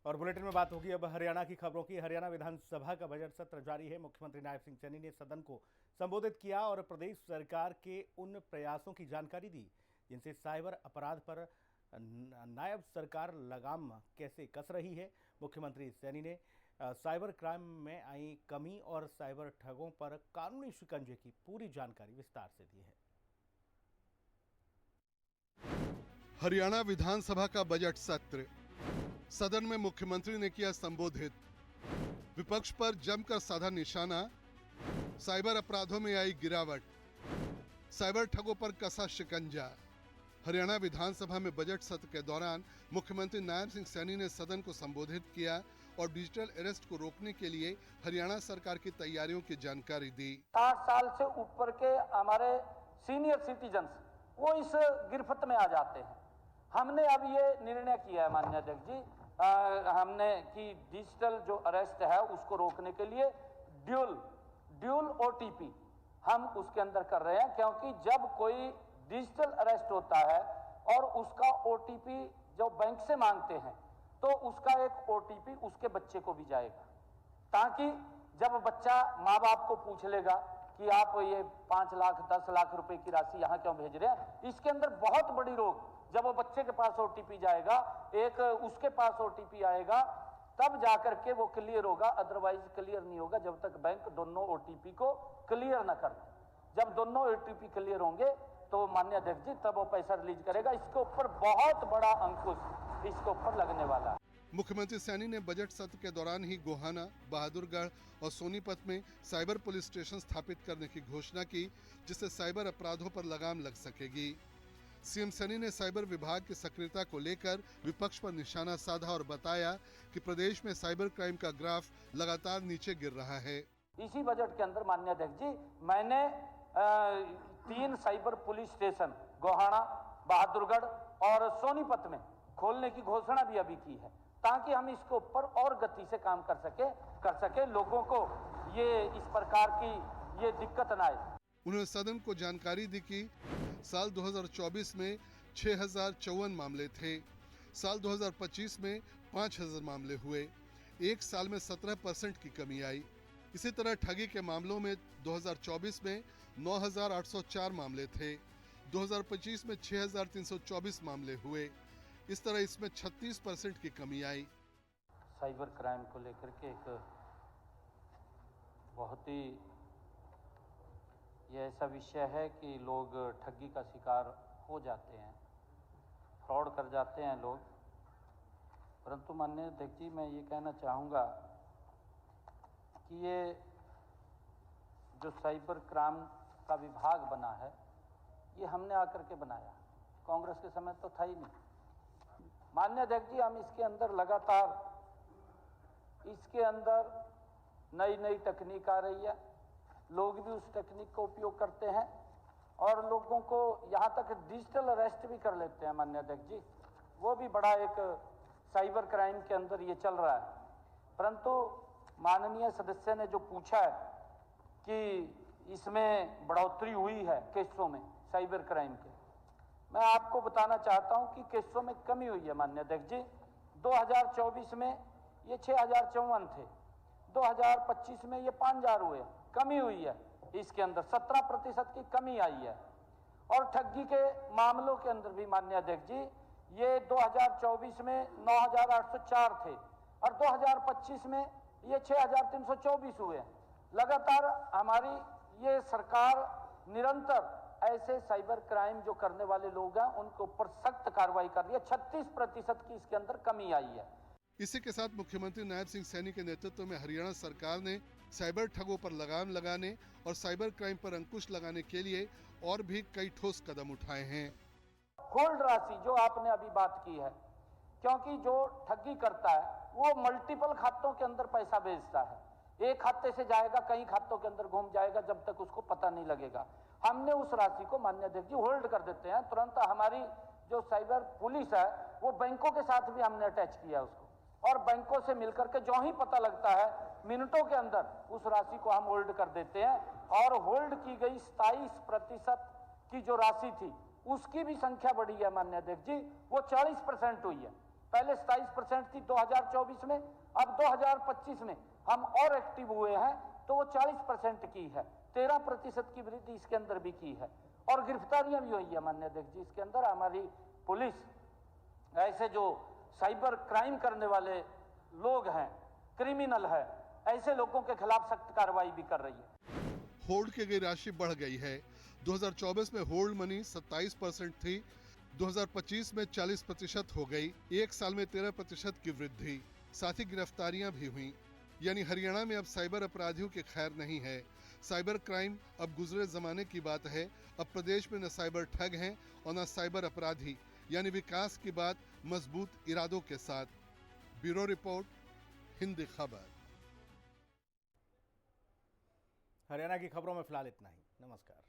और बुलेटिन में बात होगी अब हरियाणा की खबरों की। हरियाणा विधानसभा का बजट सत्र जारी है। मुख्यमंत्री नायब सिंह सैनी ने सदन को संबोधित किया और प्रदेश सरकार के उन प्रयासों की जानकारी दी जिनसे साइबर अपराध पर नायब सरकार लगाम कैसे कस रही है। मुख्यमंत्री सैनी ने साइबर क्राइम में आई कमी और साइबर ठगों पर कानूनी शिकंजे की पूरी जानकारी विस्तार से दी है। हरियाणा विधानसभा का बजट सत्र, सदन में मुख्यमंत्री ने किया संबोधित। विपक्ष पर जमकर साधा निशाना, साइबर अपराधों में आई गिरावट, साइबर ठगों पर कसा शिकंजा। हरियाणा विधानसभा में बजट सत्र के दौरान मुख्यमंत्री नायब सिंह सैनी ने सदन को संबोधित किया और डिजिटल अरेस्ट को रोकने के लिए हरियाणा सरकार की तैयारियों की जानकारी दी। 60 साल से ऊपर के हमारे सीनियर सिटीजन्स वो इस गिरफ्त में आ जाते हैं। हमने अब ये निर्णय किया है माननीय अध्यक्ष जी, हमने कि डिजिटल जो अरेस्ट है उसको रोकने के लिए ड्यूल ओटीपी हम उसके अंदर कर रहे हैं, क्योंकि जब कोई डिजिटल अरेस्ट होता है और उसका ओटीपी जो बैंक से मांगते हैं तो उसका एक ओटीपी उसके बच्चे को भी जाएगा, ताकि जब बच्चा माँ बाप को पूछ लेगा कि आप ये 5 लाख 10 लाख रुपए की राशि यहाँ क्यों भेज रहे हैं, इसके अंदर बहुत बड़ी रोक। जब वो बच्चे के पास ओटीपी जाएगा, एक उसके पास ओटीपी आएगा, तब जाकर के वो क्लियर होगा, अदरवाइज क्लियर नहीं होगा जब तक बैंक दोनों ओटीपी को क्लियर ना कर दे। जब दोनों ओटीपी क्लियर होंगे तो माननीय अध्यक्ष जी तब वो पैसा रिलीज करेगा। इसके ऊपर बहुत बड़ा अंकुश इसके ऊपर लगने वाला है। मुख्यमंत्री सैनी ने बजट सत्र के दौरान ही गोहाना, बहादुरगढ़ और सोनीपत में साइबर पुलिस स्टेशन स्थापित करने की घोषणा की, जिससे साइबर अपराधों पर लगाम लग सकेगी। सीएम सैनी ने साइबर विभाग की सक्रियता को लेकर विपक्ष पर निशाना साधा और बताया कि प्रदेश में साइबर क्राइम का ग्राफ लगातार नीचे गिर रहा है। इसी बजट के अंदर माननीय अध्यक्ष जी मैंने 3 cyber police station Gohana, Bahadurgarh और सोनीपत में खोलने की घोषणा भी अभी की है, ताकि हम इसके ऊपर और गति से काम कर सके, लोगों को ये इस प्रकार की ये दिक्कत न आए। उन्होंने सदन को जानकारी दी कि साल 2024 में 6054 मामले थे, साल 2025 में 5000 मामले हुए, एक साल में 17% की कमी आई। इसी तरह ठगी के मामलों में 2024 में 9804 मामले थे, 2025 में 6324 मामले हुए। इस तरह इसमें 36% की कमी आई। साइबर क्राइम को लेकर के एक बहुत ही ये ऐसा विषय है कि लोग ठगी का शिकार हो जाते हैं, फ्रॉड कर जाते हैं लोग। परंतु माननीय अध्यक्ष जी मैं ये कहना चाहूँगा कि ये जो साइबर क्राइम का विभाग बना है ये हमने आकर के बनाया, कांग्रेस के समय तो था ही नहीं। माननीय अध्यक्ष जी हम इसके अंदर लगातार इसके अंदर नई नई तकनीक आ रही है, लोग भी उस तकनीक का उपयोग करते हैं और लोगों को यहाँ तक डिजिटल अरेस्ट भी कर लेते हैं माननीय अध्यक्ष जी। वो भी बड़ा एक साइबर क्राइम के अंदर ये चल रहा है। परंतु माननीय सदस्य ने जो पूछा है कि इसमें बढ़ोतरी हुई है केसों में साइबर क्राइम के, मैं आपको बताना चाहता हूं कि केसों में कमी हुई है माननीय अध्यक्ष जी। 2024 में ये 6054 थे, 2025 में ये 5000 हुए, कमी हुई है। इसके अंदर 17% की कमी आई है। और ठगी के मामलों के अंदर भी माननीय अध्यक्ष जी ये 2024 में 9804 थे और 2025 में ये 6324 हुए। लगातार हमारी ये सरकार निरंतर ऐसे साइबर क्राइम जो करने वाले लोग हैं उनके ऊपर सख्त कार्रवाई कर रही है। 36% की इसके अंदर कमी आई है। इसी के साथ मुख्यमंत्री नायब सिंह सैनी के नेतृत्व में हरियाणा सरकार ने साइबर ठगों पर लगाम लगाने और साइबर क्राइम पर अंकुश लगाने के लिए और भी कई ठोस कदम उठाए हैं। होल्ड राशि जो आपने अभी बात की है, क्योंकि जो ठगी करता है वो मल्टीपल खातों के अंदर पैसा भेजता है, एक खाते से जाएगा कई खातों के अंदर घूम जाएगा जब तक उसको पता नहीं लगेगा। हमने उस राशि को माननीय अध्यक्ष जी होल्ड कर देते हैं। तुरंत हमारी जो साइबर पुलिस है वो बैंकों के साथ भी हमने अटैच किया उसको, और बैंकों से मिलकर के जो ही पता लगता है मिनटों के अंदर उस राशि को हम होल्ड कर देते हैं। और होल्ड की गई 27% की जो राशि थी उसकी भी संख्या बढ़ी है माननीय अध्यक्ष जी, वो 40% हुई है। पहले 27% थी 2024 में, अब 2025 में हम और एक्टिव हुए हैं तो वो 40% की है। 13% की वृद्धि इसके अंदर भी की है और गिरफ्तारियां भी हुई है माननीय अध्यक्ष जी। इसके अंदर हमारी पुलिस ऐसे जो साइबर क्राइम करने वाले लोग हैं, क्रिमिनल है, ऐसे लोगों के खिलाफ सख्त कार्रवाई भी कर रही है। होल्ड की गई राशि बढ़ गई है। 2024 में होल्ड मनी 27% थी, 2025 में 40% हो गई। एक साल में 13% की वृद्धि, साथ ही गिरफ्तारियां भी हुई। यानी हरियाणा में अब साइबर अपराधियों की खैर नहीं है। साइबर क्राइम अब गुजरे जमाने की बात है। अब प्रदेश में न साइबर ठग हैं और न साइबर अपराधी, यानी विकास की बात मजबूत इरादों के साथ। ब्यूरो रिपोर्ट, हिंदी खबर। हरियाणा की खबरों में फिलहाल इतना ही। नमस्कार।